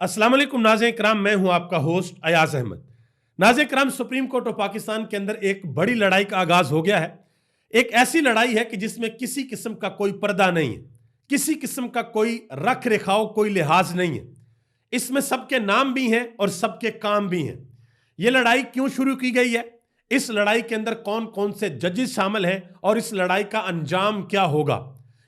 अस्सलाम वालेकुम नाज़रीन इकराम, मैं हूं आपका होस्ट अयाज अहमद। नाज़रीन इकराम, सुप्रीम कोर्ट ऑफ पाकिस्तान के अंदर एक बड़ी लड़ाई का आगाज हो गया है। एक ऐसी लड़ाई है कि जिसमें किसी किस्म का कोई पर्दा नहीं है, किसी किस्म का कोई रख रखाव, कोई लिहाज नहीं है। इसमें सबके नाम भी हैं और सबके काम भी हैं। यह लड़ाई क्यों शुरू की गई है, इस लड़ाई के अंदर कौन कौन से जजेस शामिल हैं और इस लड़ाई का अंजाम क्या होगा,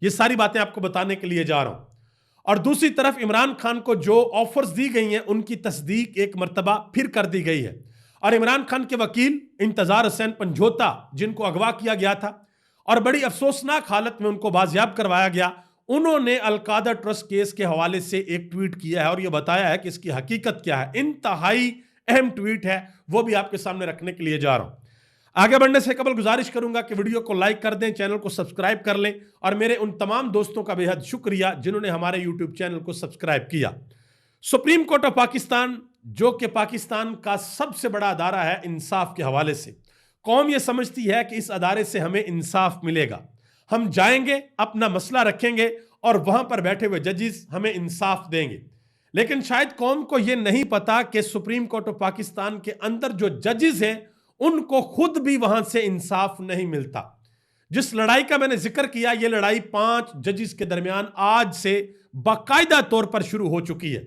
ये सारी बातें आपको बताने के लिए जा रहा हूं। और दूसरी तरफ इमरान खान को जो ऑफर्स दी गई हैं उनकी तस्दीक एक मर्तबा फिर कर दी गई है। और इमरान खान के वकील इंतजार हुसैन पंजोता, जिनको अगवा किया गया था और बड़ी अफसोसनाक हालत में उनको बाजियाब करवाया गया, उन्होंने अलकायदा ट्रस्ट केस के हवाले से एक ट्वीट किया है और यह बताया है कि इसकी हकीकत क्या है। इंतहाई अहम ट्वीट है, वो भी आपके सामने रखने के लिए जा रहा हूं। आगे बढ़ने से कबल गुजारिश करूंगा कि वीडियो को लाइक कर दें, चैनल को सब्सक्राइब कर लें और मेरे उन तमाम दोस्तों का बेहद शुक्रिया जिन्होंने हमारे यूट्यूब चैनल को सब्सक्राइब किया। सुप्रीम कोर्ट ऑफ पाकिस्तान, जो कि पाकिस्तान का सबसे बड़ा अदारा है इंसाफ के हवाले से, कौम यह समझती है कि इस अदारे से हमें इंसाफ मिलेगा। हम जाएंगे, अपना मसला रखेंगे और वहां पर बैठे हुए जजेस हमें इंसाफ देंगे। लेकिन शायद कौम को यह नहीं पता कि सुप्रीम कोर्ट ऑफ पाकिस्तान के अंदर जो जजेस हैं उनको खुद भी वहां से इंसाफ नहीं मिलता। जिस लड़ाई का मैंने जिक्र किया, यह लड़ाई 5 जजेस के दरमियान आज से बाकायदा तौर पर शुरू हो चुकी है।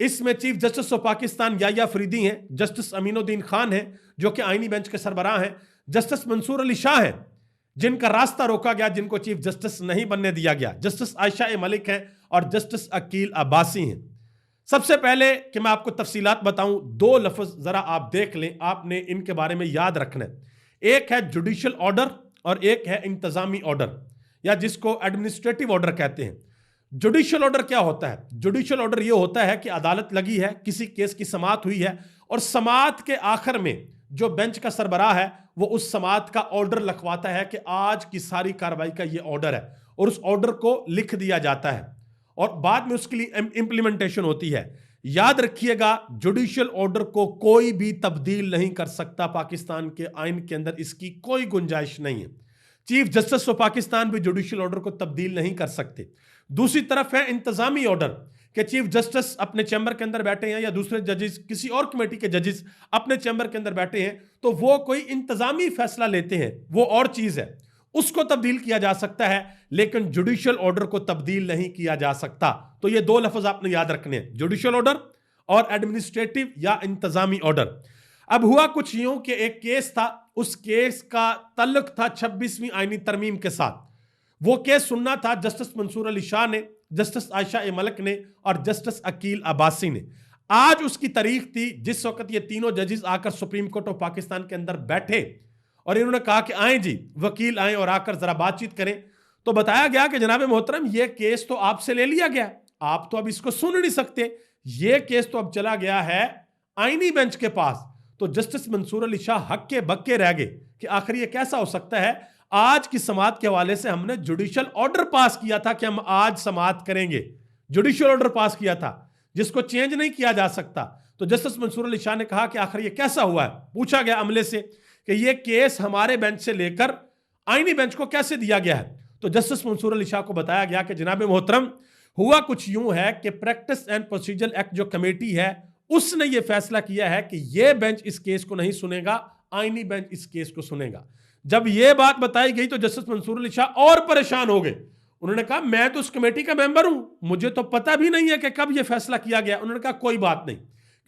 इसमें chief justice of Pakistan Yahya Faridi हैं, जस्टिस अमीनुद्दीन खान हैं जो कि आईनी बेंच के सरबराह हैं, जस्टिस मंसूर अली शाह हैं जिनका रास्ता रोका गया, जिनको चीफ जस्टिस नहीं बनने दिया गया, जस्टिस आयशा ए मलिक हैं और जस्टिस अकील अब्बासी हैं। सबसे पहले कि मैं आपको तफसीलात बताऊं, 2 लफ्ज जरा आप देख लें, आपने इनके बारे में याद रखना है। एक है जुडिशियल ऑर्डर और एक है इंतजामी ऑर्डर, या जिसको एडमिनिस्ट्रेटिव ऑर्डर कहते हैं। जुडिशियल ऑर्डर क्या होता है? जुडिशियल ऑर्डर यह होता है कि अदालत लगी है, किसी केस की समाअत हुई है और समाअत के आखिर में जो बेंच का सरबराह है वो उस समाअत का ऑर्डर लिखवाता है कि आज की सारी कार्रवाई का ये ऑर्डर है, और उस ऑर्डर को लिख दिया जाता है और बाद में उसके लिए इंप्लीमेंटेशन होती है। याद रखिएगा, जुडिशियल ऑर्डर को कोई भी तब्दील नहीं कर सकता। पाकिस्तान के आइन के अंदर इसकी कोई गुंजाइश नहीं है। चीफ जस्टिस ऑफ पाकिस्तान भी जुडिशियल ऑर्डर को तब्दील नहीं कर सकते। दूसरी तरफ है इंतजामी ऑर्डर कि चीफ जस्टिस अपने चैम्बर के अंदर बैठे हैं या दूसरे जजेस, किसी और कमेटी के जजेस अपने चैम्बर के अंदर बैठे हैं, तो वो कोई इंतजामी फैसला लेते हैं, वो और चीज है, उसको तब्दील किया जा सकता है, लेकिन जुडिशियल ऑर्डर को तब्दील नहीं किया जा सकता। तो ये 2 लफ्ज आपने याद रखने हैं, जुडिशियल ऑर्डर और एडमिनिस्ट्रेटिव या इंतजामी ऑर्डर। अब हुआ कुछ यूं कि एक केस था, उस केस का तल्लुक था 26वीं आईनी तरमीम के साथ। वो केस सुनना था जस्टिस मंसूर अली शाह ने, जस्टिस आयशा ए मलिक ने और जस्टिस अकील अब्बासी ने। आज उसकी तारीख थी जिस वक्त ये तीनों जजेस आकर सुप्रीम कोर्ट ऑफ पाकिस्तान के अंदर बैठे और इन्होंने कहा कि आए जी, वकील आए और आकर जरा बातचीत करें। तो बताया गया कि जनाब मोहतरम, यह केस तो आपसे ले लिया गया, आप तो अब इसको सुन नहीं सकते, यह केस तो अब चला गया है आईनी बेंच के पास। तो जस्टिस मंसूर अली शाह हक्के बक्के रह गए कि आखिर यह कैसा हो सकता है। आज की समाअत के हवाले से हमने जुडिशियल ऑर्डर पास किया था कि हम आज समाअत करेंगे, जुडिशियल ऑर्डर पास किया था जिसको चेंज नहीं किया जा सकता। तो जस्टिस मंसूर अली शाह ने कहा कि आखिर यह कैसा हुआ है। पूछा गया अमले से कि यह केस हमारे बेंच से लेकर आईनी बेंच को कैसे दिया गया है। तो जस्टिस मंसूर अली शाह को बताया गया कि जनाब मोहतरम, हुआ कुछ यूं है कि प्रैक्टिस एंड प्रोसीजर एक्ट जो कमेटी है उसने यह फैसला किया है कि यह बेंच इस केस को नहीं सुनेगा, आईनी बेंच इस केस को सुनेगा। जब यह बात बताई गई तो जस्टिस मंसूर अली शाह और परेशान हो गए। उन्होंने कहा, मैं तो उस कमेटी का मेंबर हूं, मुझे तो पता भी नहीं है कि कब यह फैसला किया गया। उन्होंने कहा कोई बात नहीं,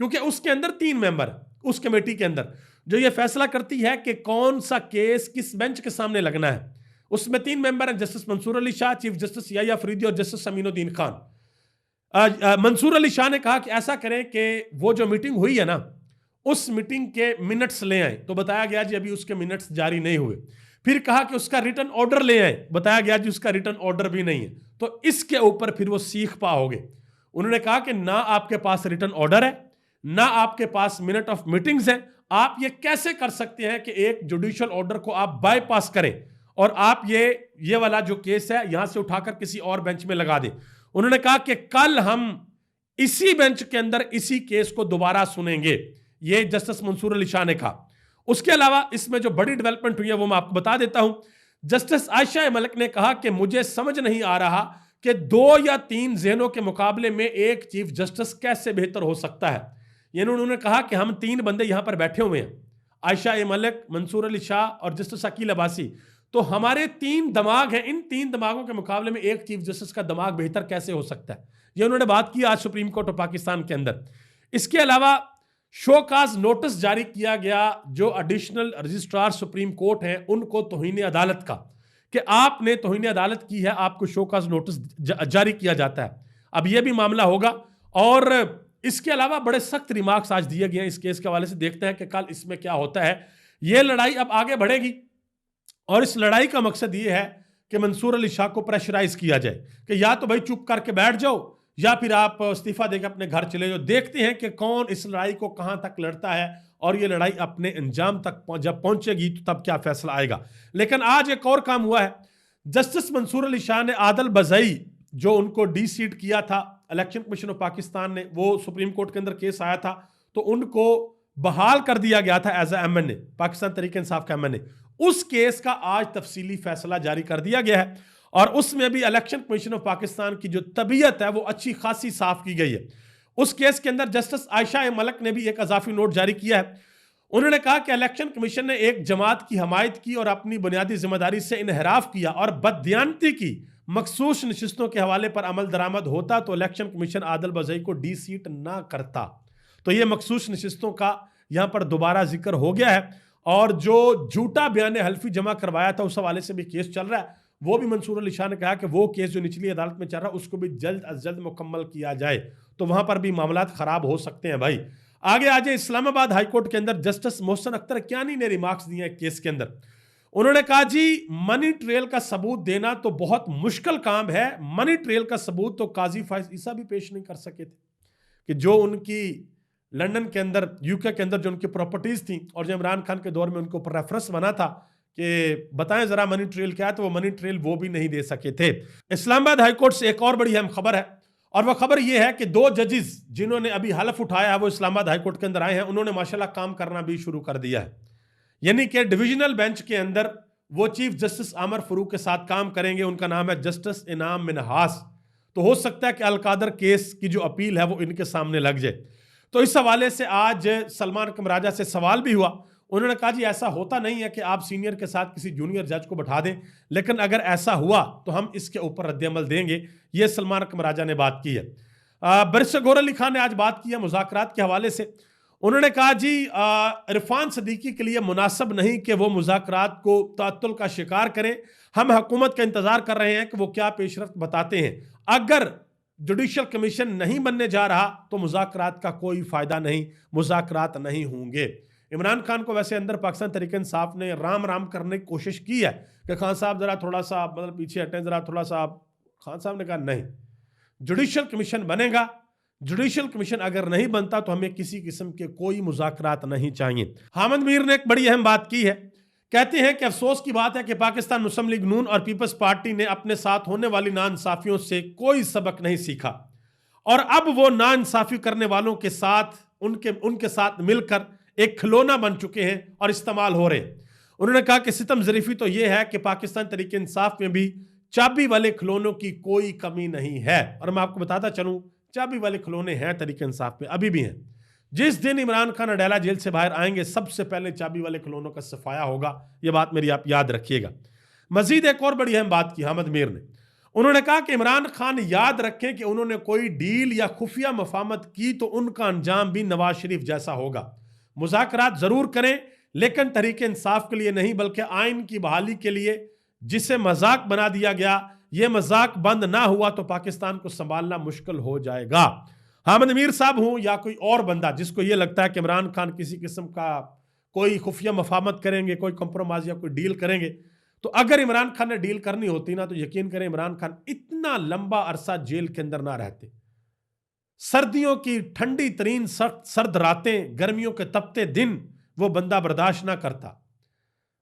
क्योंकि उसके अंदर 3 मेंबर है, उस कमेटी के अंदर जो ये फैसला करती है कि कौन सा केस किस बेंच के सामने लगना है। उसमें 3 मेंबर हैं, justice Mansoor Ali Shah, chief justice Yahya Faridi और जस्टिस अमीनुद्दीन खान। मंसूर अली शाह ने कहा कि ऐसा करें कि वो जो मीटिंग हुई है ना, उस मीटिंग के मिनट्स ले आए। तो बताया गया जी अभी उसके मिनट्स जारी नहीं हुए। फिर कहा कि उसका रिटर्न ऑर्डर ले आए, बताया गया जी उसका रिटर्न ऑर्डर भी नहीं है। तो इसके ऊपर फिर वो सीख पाओगे। उन्होंने कहा कि ना आपके पास रिटर्न ऑर्डर है, ना आपके पास मिनट ऑफ मीटिंग्स है, आप ये कैसे कर सकते हैं कि एक जुडिशियल ऑर्डर को आप बाईपास करें और आप ये वाला जो केस है यहां से उठाकर किसी और बेंच में लगा दें। उन्होंने कहा कि कल हम इसी बेंच के अंदर इसी केस को दोबारा सुनेंगे, ये जस्टिस मंसूर अली शाह ने कहा। उसके अलावा इसमें जो बड़ी डेवलपमेंट हुई है वो मैं आपको बता देता हूं। जस्टिस आयशा मलिक ने कहा कि मुझे समझ नहीं आ रहा कि 2 या 3 ज़हनों के मुकाबले में एक चीफ जस्टिस कैसे बेहतर हो सकता है। यानी उन्होंने कहा कि हम 3 बंदे यहां पर बैठे हुए हैं, आयशा ए मलिक, मंसूर अली शाह और जस्टिस अकील अब्बासी, तो हमारे 3 दिमाग हैं, इन 3 दिमागों के मुकाबले में एक चीफ जस्टिस का दिमाग बेहतर कैसे हो सकता है, ये उन्होंने बात की आज सुप्रीम कोर्ट ऑफ पाकिस्तान के अंदर। इसके अलावा शोकाज नोटिस जारी किया गया जो एडिशनल रजिस्ट्रार सुप्रीम कोर्ट हैं उनको तौहीन अदालत का, कि आपने तौहीन अदालत की है, आपको शोकाज नोटिस जारी किया जाता है। अब यह भी मामला होगा। और इसके अलावा बड़े सख्त रिमार्क्स आज दिए गए हैं इस केस के हवाले से। देखते हैं कि कल इसमें क्या होता है। यह लड़ाई अब आगे बढ़ेगी और इस लड़ाई का मकसद यह है कि मंसूर अली शाह को प्रेशराइज किया जाए कि या तो भाई चुप करके बैठ जाओ या फिर आप इस्तीफा देकर अपने घर चले जाओ। देखते हैं कि कौन इस लड़ाई को कहां तक लड़ता है और ये लड़ाई अपने अंजाम तक जब पहुंचेगी तो तब क्या फैसला आएगा। लेकिन आज एक और काम हुआ है। जस्टिस मंसूर अली शाह ने आदल बजई जो उनको डी सीट किया था इलेक्शन कमीशन ऑफ पाकिस्तान ने, वो सुप्रीम कोर्ट के अंदर केस आया था तो उनको बहाल कर दिया गया था एज एमएनए, पाकिस्तान तरीके इंसाफ का एमएनए। उस केस का आज तफसीली फैसला जारी कर दिया गया है और उसमें भी इलेक्शन कमीशन ऑफ पाकिस्तान की जो तबीयत है वो अच्छी खासी साफ की गई है। उस केस के अंदर जस्टिस आयशा ए मलिक ने भी एक अजाफी नोट जारी किया है। उन्होंने कहा कि इलेक्शन कमीशन ने एक जमात की हमायत की और अपनी बुनियादी जिम्मेदारी से इनहराफ किया और बददियानती की। मखसूस नशिस्तों के हवाले पर अमल दरामद होता तो इलेक्शन कमीशन आदल बजई को डी सीट ना करता। तो ये मखसूस नशिस्तों का यहां पर दोबारा जिक्र हो गया है। और जो झूठा बयान हल्फी जमा करवाया था उस हवाले से भी केस चल रहा है। वो भी मंसूर अली शाह ने कहा कि वो केस जो निचली अदालत में चल रहा है उसको भी जल्द अज जल्द मुकम्मल किया जाए, तो वहां पर भी मामला खराब हो सकते हैं भाई। आगे आ जाए इस्लामाबाद हाईकोर्ट के अंदर जस्टिस मोहसिन अख्तर कियानी ने रिमार्क्स दिए केस के अंदर। उन्होंने कहा जी मनी ट्रेल का सबूत देना तो बहुत मुश्किल काम है। मनी ट्रेल का सबूत तो काजी फाइज ईसा भी पेश नहीं कर सके थे कि जो उनकी लंदन के अंदर यूके के अंदर जो उनकी प्रॉपर्टीज थी और जो इमरान खान के दौर में उनके ऊपर रेफरेंस बना था कि बताएं जरा मनी ट्रेल क्या है, तो वो मनी ट्रेल वो भी नहीं दे सके थे। इस्लामाबाद हाईकोर्ट से एक और बड़ी अहम खबर है और वह खबर यह है कि 2 जजेस जिन्होंने अभी हलफ उठाया है वो इस्लामाबाद हाईकोर्ट के अंदर आए हैं। उन्होंने माशाल्लाह काम करना भी शुरू कर दिया है। यानी कि डिविजनल बेंच के अंदर वो चीफ जस्टिस आमर फरूक के साथ काम करेंगे। उनका नाम है जस्टिस इनाम मिनहास। तो हो सकता है कि अलकादर केस की जो अपील है वो इनके सामने लग जाए। तो इस हवाले से आज सलमान कमराजा से सवाल भी हुआ। उन्होंने कहा जी ऐसा होता नहीं है कि आप सीनियर के साथ किसी जूनियर जज को बैठा दें, लेकिन अगर ऐसा हुआ तो हम इसके ऊपर रद्द-ए-अमल देंगे। ये सलमान कमराजा ने बात की है। बैरिस्टर गौहर अली खान ने आज बात की है मुज़ाकरात के हवाले से। उन्होंने कहा जी इरफान सदीकी के लिए मुनासिब नहीं कि वो मुज़ाकरात को तातुल का शिकार करें। हम हुकूमत का इंतजार कर रहे हैं कि वो क्या पेशरफ्त बताते हैं। अगर जुडिशल कमीशन नहीं बनने जा रहा तो मुज़ाकरात का कोई फायदा नहीं, मुज़ाकरात नहीं होंगे। इमरान खान को वैसे अंदर पाकिस्तान तरीके इंसाफ ने राम राम करने की कोशिश की है कि खान साहब जरा थोड़ा सा मतलब पीछे हटें, जरा थोड़ा सा। खान साहब ने कहा नहीं, जुडिशल कमीशन बनेगा। जुडिशल कमीशन अगर नहीं बनता तो हमें किसी किस्म के कोई मुज़ाकरात नहीं चाहिए। हामिद मीर ने एक बड़ी अहम बात की है। कहते हैं कि अफसोस की बात है कि पाकिस्तान मुस्लिम लीग नून और पीपल्स पार्टी ने अपने साथ होने वाली नाइंसाफियों से कोई सबक नहीं सीखा और अब वो नाइंसाफी करने वालों के साथ उनके साथ मिलकर एक खिलौना बन चुके हैं और इस्तेमाल हो रहे हैं। उन्होंने कहा कि सितम ज़रीफी तो यह है कि पाकिस्तान तरीके इंसाफ में भी चाबी वाले खिलौनों की कोई कमी नहीं है। और मैं आपको बताता चलूं चाबी वाले खिलौने हैं तरीके इंसाफ में, अभी भी हैं। जिस दिन इमरान खान अडेला जेल से बाहर आएंगे सबसे पहले चाबी वाले खिलौनों का सफाया होगा। यह बात मेरी आप याद रखिएगा। मजीद एक और बड़ी अहम बात की हामिद मीर ने। उन्होंने कहा कि इमरान खान याद रखें कि उन्होंने कोई डील या खुफिया मफाहमत की तो उनका अंजाम भी नवाज शरीफ जैसा होगा। मुज़ाकरात जरूर करें लेकिन तरीके इंसाफ के लिए नहीं बल्कि आइन की बहाली के लिए। जिसे मजाक बना दिया गया, यह मजाक बंद ना हुआ तो पाकिस्तान को संभालना मुश्किल हो जाएगा। हामिद मीर साहब हूं या कोई और बंदा जिसको यह लगता है कि इमरान खान किसी किस्म का कोई खुफिया मफाहमत करेंगे, कोई कंप्रोमाइज या कोई डील करेंगे, तो अगर इमरान खान ने डील करनी होती ना तो यकीन करें इमरान खान इतना लंबा अरसा जेल के अंदर ना रहते। सर्दियों की ठंडी तरीन सर्द रातें, गर्मियों के तपते दिन वो बंदा बर्दाश्त ना करता।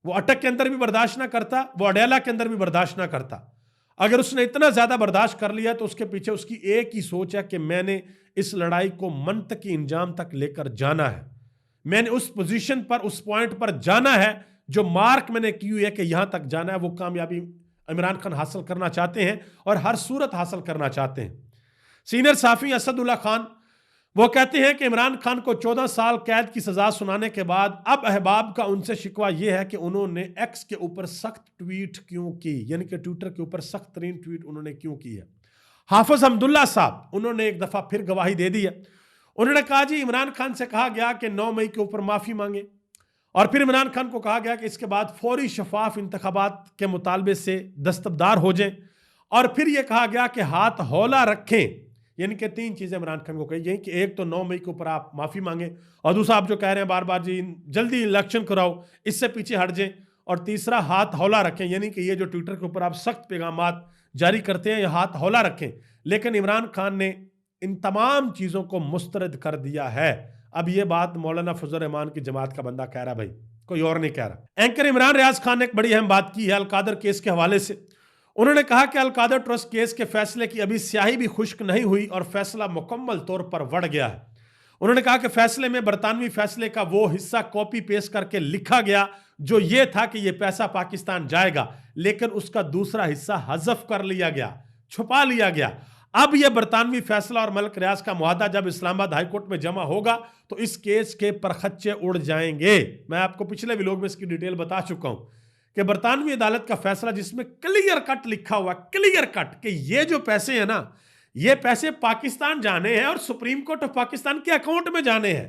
वो अटक के अंदर भी बर्दाश्त ना करता, वो अडेला के अंदर भी बर्दाश्त ना करता। अगर उसने इतना ज्यादा बर्दाश्त कर लिया तो उसके पीछे उसकी एक ही सोच है कि मैंने इस लड़ाई को मंतकी इंजाम तक लेकर जाना है। मैंने उस पोजीशन पर, उस पॉइंट पर जाना है जो मार्क मैंने की हुई है कि यहां तक जाना है, वो कामयाबी इमरान खान हासिल करना चाहते हैं और हर सूरत हासिल करना चाहते हैं। सीनियर साफी असदुल्ला खान वो कहते हैं कि इमरान खान को 14 साल कैद की सजा सुनाने के बाद अब अहबाब का उनसे शिकवा यह है कि उन्होंने एक्स के ऊपर सख्त ट्वीट क्यों की, यानी कि ट्विटर के ऊपर सख्त तरीन ट्वीट उन्होंने क्यों की है। हाफिज हमदुल्ला साहब उन्होंने एक दफा फिर गवाही दे दी है। उन्होंने कहा जी इमरान खान से कहा गया कि 9 मई के ऊपर माफी मांगे और फिर इमरान खान को कहा गया कि इसके बाद फौरी शफाफ इंतखाबात के मुतालबे से दस्तबदार हो जाएं और फिर यह कहा गया कि हाथ हौला रखें, यानी कि 3 चीजें इमरान खान को कही गई कि एक तो 9 मई के ऊपर आप माफी मांगे और दूसरा आप जो कह रहे हैं बार बार जी जल्दी इलेक्शन कराओ, इससे पीछे हट जाएं, और तीसरा हाथ हौला रखें, यानी कि ये जो ट्विटर के ऊपर आप सख्त पैगामात जारी करते हैं ये हाथ हौला रखें। लेकिन इमरान खान ने इन तमाम चीजों को मुस्तरद कर दिया है। अब ये बात मौलाना फजल रहमान की जमात का बंदा कह रहा, भाई कोई और नहीं कह रहा। एंकर इमरान रियाज खान ने एक बड़ी अहम बात की है अलकादर केस के हवाले से। उन्होंने कहा कि अलकादर ट्रस्ट केस के फैसले की अभी स्याही भी खुश्क नहीं हुई और फैसला मुकम्मल तौर पर बढ़ गया है। उन्होंने कहा कि फैसले में बरतानवी फैसले का वो हिस्सा कॉपी पेस्ट करके लिखा गया जो ये था कि ये पैसा पाकिस्तान जाएगा, लेकिन उसका दूसरा हिस्सा हज़फ कर लिया गया, छुपा लिया गया। अब यह बरतानवी फैसला और मलिक रियाज का मुआहदा जब इस्लामाबाद हाईकोर्ट में जमा होगा तो इस केस के परखच्चे उड़ जाएंगे। मैं आपको पिछले व्लॉग में इसकी डिटेल बता चुका हूं कि बरतानवी अदालत का फैसला जिसमें क्लियर कट लिखा हुआ, क्लियर कट, कि ये जो पैसे हैं ना ये पैसे पाकिस्तान जाने हैं और सुप्रीम कोर्ट ऑफ पाकिस्तान के अकाउंट में जाने हैं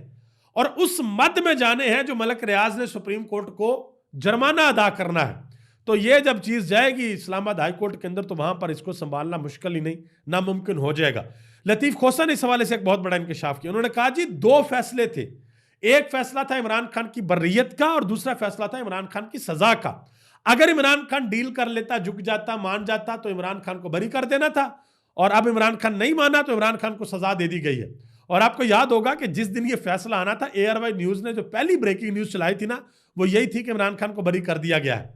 और उस मद में जाने हैं जो मलिक रियाज ने सुप्रीम कोर्ट को जुर्माना अदा करना है। तो ये जब चीज जाएगी इस्लामाबाद हाई कोर्ट के अंदर तो वहां पर इसको संभालना मुश्किल ही नहीं, नामुमकिन हो जाएगा। लतीफ खोसा ने इस हवाले से एक बहुत बड़ा इंकशाफ किया। उन्होंने कहा जी 2 फैसले थे, एक फैसला था इमरान खान की बर्रियत का और दूसरा फैसला था इमरान खान की सजा का। अगर इमरान खान डील कर लेता, झुक जाता, मान जाता तो इमरान खान को बरी कर देना था, और अब इमरान खान नहीं माना तो इमरान खान को सजा दे दी गई है। और आपको याद होगा कि जिस दिन ये फैसला आना था ARY न्यूज ने जो पहली ब्रेकिंग न्यूज चलाई थी ना वो यही थी कि इमरान खान को बरी कर दिया गया है।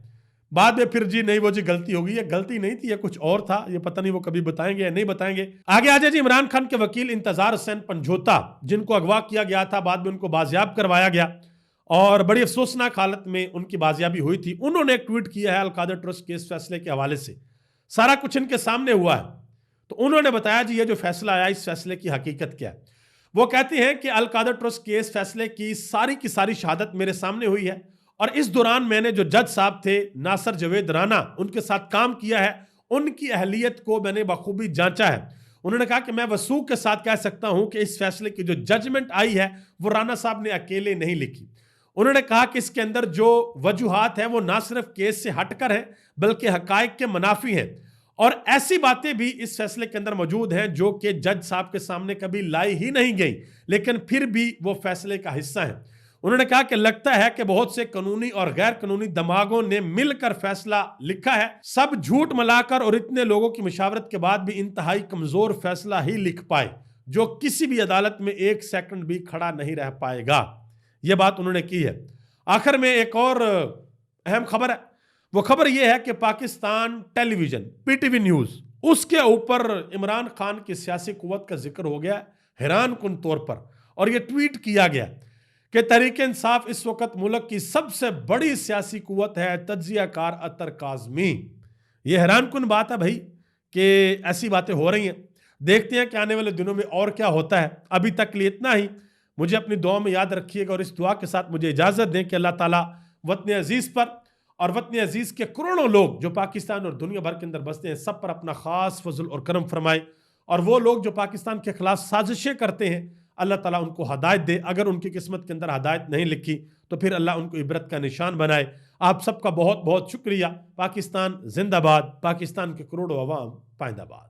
बाद में फिर जी नहीं वो जी गलती होगी, ये गलती नहीं थी, ये कुछ और था, ये पता नहीं वो कभी बताएंगे या नहीं बताएंगे। आगे आ जाए जी इमरान खान के वकील इंतजार हुसैन पंजोता जिनको अगवा किया गया था, बाद में उनको बाजियाब करवाया गया और बड़ी अफसोसनाक हालत में उनकी बाजियाबी हुई थी। उन्होंने एक ट्वीट किया है अलकादर ट्रस्ट केस फैसले के हवाले से, सारा कुछ इनके सामने हुआ है। तो उन्होंने बताया जी ये जो फैसला आया इस फैसले की हकीकत क्या है। वो कहते हैं कि अलकादर ट्रस्ट केस फैसले की सारी शहादत मेरे सामने हुई है और इस दौरान मैंने जो जज साहब थे नासिर जवेद राना उनके साथ काम किया है, उनकी अहलियत को मैंने बखूबी जांचा है। उन्होंने कहा कि मैं वसूख के साथ कह सकता हूं कि इस फैसले की जो जजमेंट आई है वो राना साहब ने अकेले नहीं लिखी। उन्होंने कहा कि इसके अंदर जो वजूहात हैं वो ना सिर्फ केस से हटकर हैं बल्कि हकायक के मुनाफी हैं और ऐसी बातें भी इस फैसले के अंदर मौजूद हैं जो कि जज साहब के सामने कभी लाई ही नहीं गई, लेकिन फिर भी वो फैसले का हिस्सा है। उन्होंने कहा कि लगता है कि बहुत से कानूनी और गैर कानूनी दिमागों ने मिलकर फैसला लिखा है, सब झूठ मिलाकर और इतने लोगों की मशावरत के बाद भी इंतहाई कमजोर फैसला ही लिख पाए जो किसी भी अदालत में 1 सेकंड भी खड़ा नहीं रह पाएगा। यह बात उन्होंने की है। आखिर में एक और अहम खबर है, वो खबर यह है कि पाकिस्तान टेलीविजन PTV न्यूज उसके ऊपर इमरान खान की सियासी कुव्वत का जिक्र हो गया हैरान कुन तौर पर, और यह ट्वीट किया गया कि तहरीक इंसाफ इस वक्त मुल्क की सबसे बड़ी सियासी कुव्वत है, तज्जियाकार अतर काज़मी। यह हैरान कुन बात है भाई कि ऐसी बातें हो रही हैं। देखते हैं कि आने वाले दिनों में और क्या होता है। अभी तक लिए इतना ही। मुझे अपनी दुआ में याद रखिएगा और इस दुआ के साथ मुझे इजाजत दें कि अल्लाह ताला वतन अजीज पर और वतन अजीज के करोड़ों लोग जो पाकिस्तान और दुनिया भर के अंदर बसते हैं सब पर अपना खास फजल और करम फरमाए, और वो लोग जो पाकिस्तान के खिलाफ साजिशें करते हैं अल्लाह ताला उनको हदायत दे। अगर उनकी किस्मत के अंदर हदायत नहीं लिखी तो फिर अल्लाह उनको इबरत का निशान बनाए। आप सबका बहुत बहुत शुक्रिया। पाकिस्तान जिंदाबाद, पाकिस्तान के करोड़ों अवाम पाइंदाबाद।